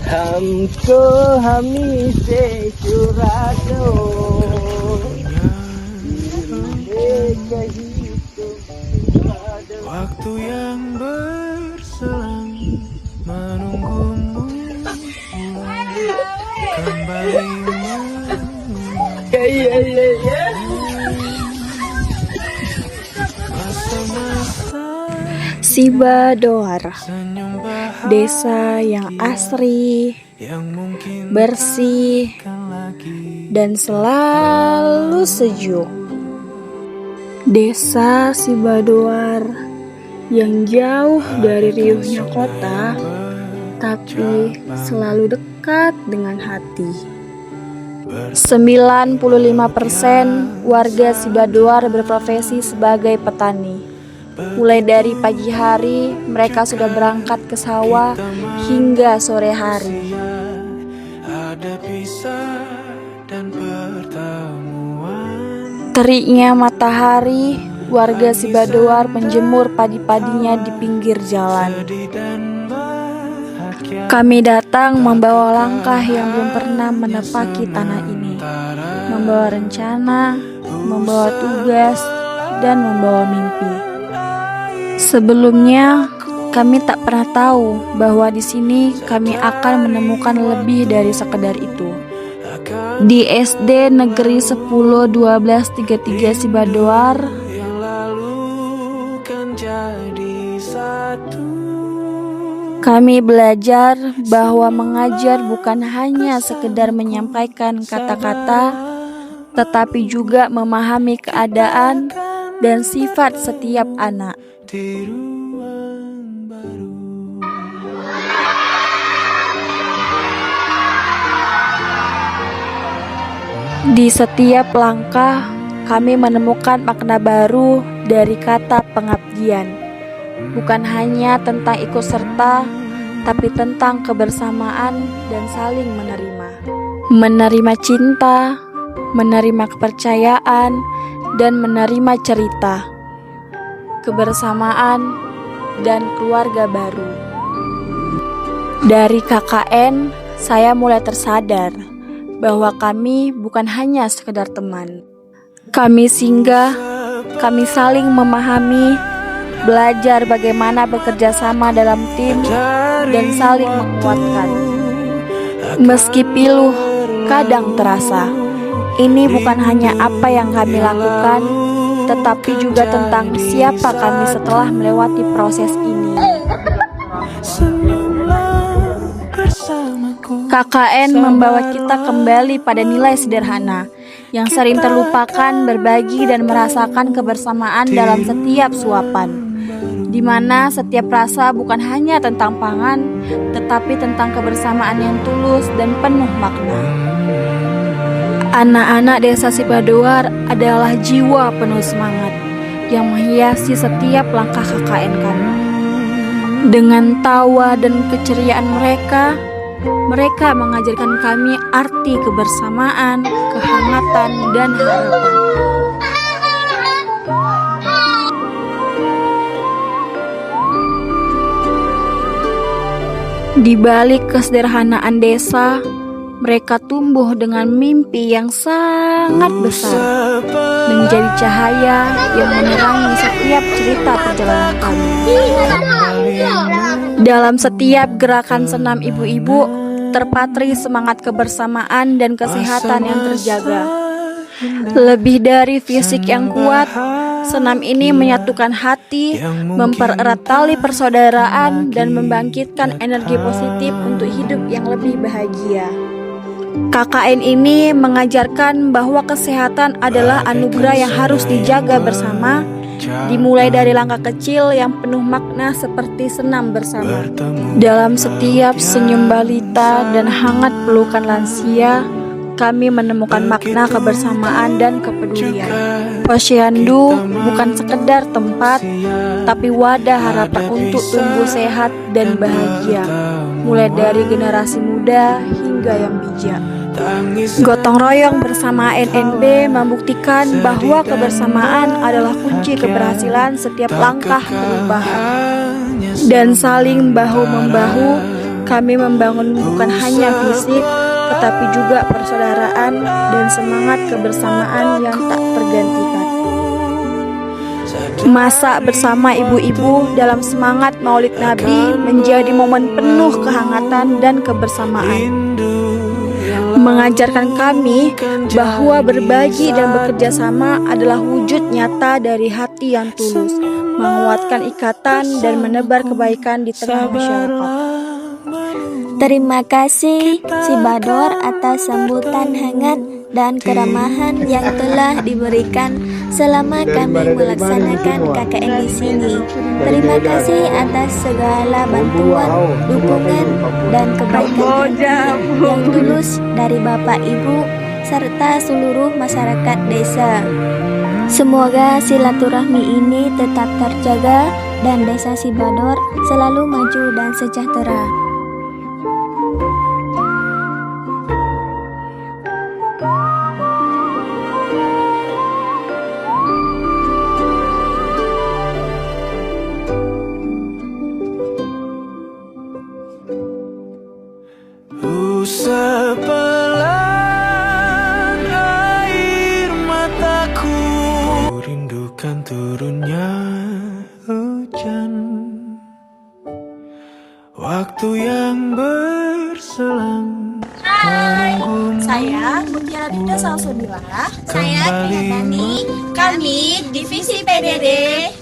हमको हमी से चुरा दो कहीं तो चुरा दो. Waktu yang berselang menunggumu pulang kembali Sibadoar, desa yang asri, bersih, dan selalu sejuk. Desa Sibadoar yang jauh dari riuhnya kota, tapi selalu dekat dengan hati. 95% warga Sibadoar berprofesi sebagai petani. Mulai dari pagi hari, mereka sudah berangkat ke sawah hingga sore hari. Teriknya matahari, warga Sibadoar menjemur padi-padinya di pinggir jalan. Kami datang membawa langkah yang belum pernah menepaki tanah ini, membawa rencana, membawa tugas, dan membawa mimpi. Sebelumnya, kami tak pernah tahu bahwa di sini kami akan menemukan lebih dari sekedar itu. Di SD Negeri 10-12-33 Sibadoar, kami belajar bahwa mengajar bukan hanya sekedar menyampaikan kata-kata, tetapi juga memahami keadaan dan sifat setiap anak. Di setiap langkah, kami menemukan makna baru dari kata pengabdian. Bukan hanya tentang ikut serta, tapi tentang kebersamaan dan saling menerima. Menerima cinta, menerima kepercayaan, dan menerima cerita, kebersamaan, dan keluarga baru. Dari KKN, saya mulai tersadar bahwa kami bukan hanya sekedar teman. Kami singgah, kami saling memahami, belajar bagaimana bekerja sama dalam tim, dan saling menguatkan. Meski piluh kadang terasa, ini bukan hanya apa yang kami lakukan, tetapi juga tentang siapa kami setelah melewati proses ini. KKN membawa kita kembali pada nilai sederhana yang sering terlupakan, berbagi dan merasakan kebersamaan dalam setiap suapan, di mana setiap rasa bukan hanya tentang pangan, tetapi tentang kebersamaan yang tulus dan penuh makna. Anak-anak desa Sibadoar adalah jiwa penuh semangat yang menghiasi setiap langkah KKN kami. Dengan tawa dan keceriaan mereka mengajarkan kami arti kebersamaan, kehangatan, dan harapan. Di balik kesederhanaan desa, mereka tumbuh dengan mimpi yang sangat besar, menjadi cahaya yang menerangi setiap cerita perjalanan kami. Dalam setiap gerakan senam ibu-ibu, terpatri semangat kebersamaan dan kesehatan yang terjaga. Lebih dari fisik yang kuat, senam ini menyatukan hati, mempererat tali persaudaraan, dan membangkitkan energi positif untuk hidup yang lebih bahagia. KKN ini mengajarkan bahwa kesehatan adalah anugerah yang harus dijaga bersama, dimulai dari langkah kecil yang penuh makna seperti senam bersama. Dalam setiap senyum balita dan hangat pelukan lansia, kami menemukan makna kebersamaan dan kepedulian. Posyandu bukan sekedar tempat, tapi wadah harapan untuk tumbuh sehat dan bahagia, mulai dari generasi muda hingga yang bijak. Gotong royong bersama NNB membuktikan bahwa kebersamaan adalah kunci keberhasilan setiap langkah perubahan. Dan saling bahu-membahu, Kami membangun bukan hanya fisik, tetapi juga persaudaraan dan semangat kebersamaan yang tak tergantikan. Masa bersama ibu-ibu dalam semangat Maulid Nabi menjadi momen penuh kehangatan dan kebersamaan. Mengajarkan kami bahwa berbagi dan bekerja sama adalah wujud nyata dari hati yang tulus, menguatkan ikatan dan menebar kebaikan di tengah masyarakat. Terima kasih Si Bador atas sambutan hangat dan keramahan yang telah diberikan selama kami melaksanakan KKN di sini. Terima kasih atas segala bantuan, dukungan, dan kebaikan yang tulus dari Bapak Ibu serta seluruh masyarakat desa. Semoga silaturahmi ini tetap terjaga dan desa Si Bador selalu maju dan sejahtera. Sepelan air mataku, rindukan turunnya hujan, waktu yang berselang. Saya Mutiara Dinda Salsabila. Saya Trihatani. Kami Divisi PDD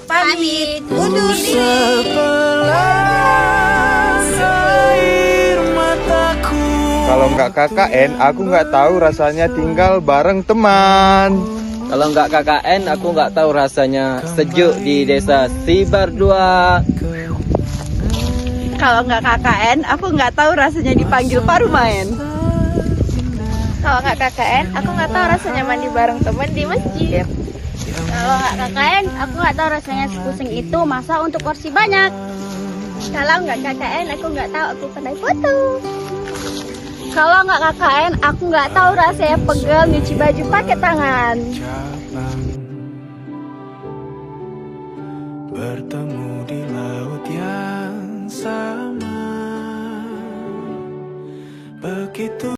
pamit undur diri. Sepelan air mataku. Kalau nggak KKN, aku nggak tahu rasanya tinggal bareng teman. Kalau nggak KKN, aku nggak tahu rasanya sejuk di desa Sibar 2. Kalau nggak KKN, aku nggak tahu rasanya dipanggil Parumain. Kalau nggak KKN, aku nggak tahu rasanya mandi bareng teman di masjid. Kalau nggak KKN, aku nggak tahu rasanya sepusing itu masa untuk porsi banyak. Kalau nggak KKN, aku nggak tahu aku pandai foto. Kalau nggak KKN, aku nggak tahu rasanya pegel nyuci baju pakai tangan. Cabang bertemu di laut yang sama, begitu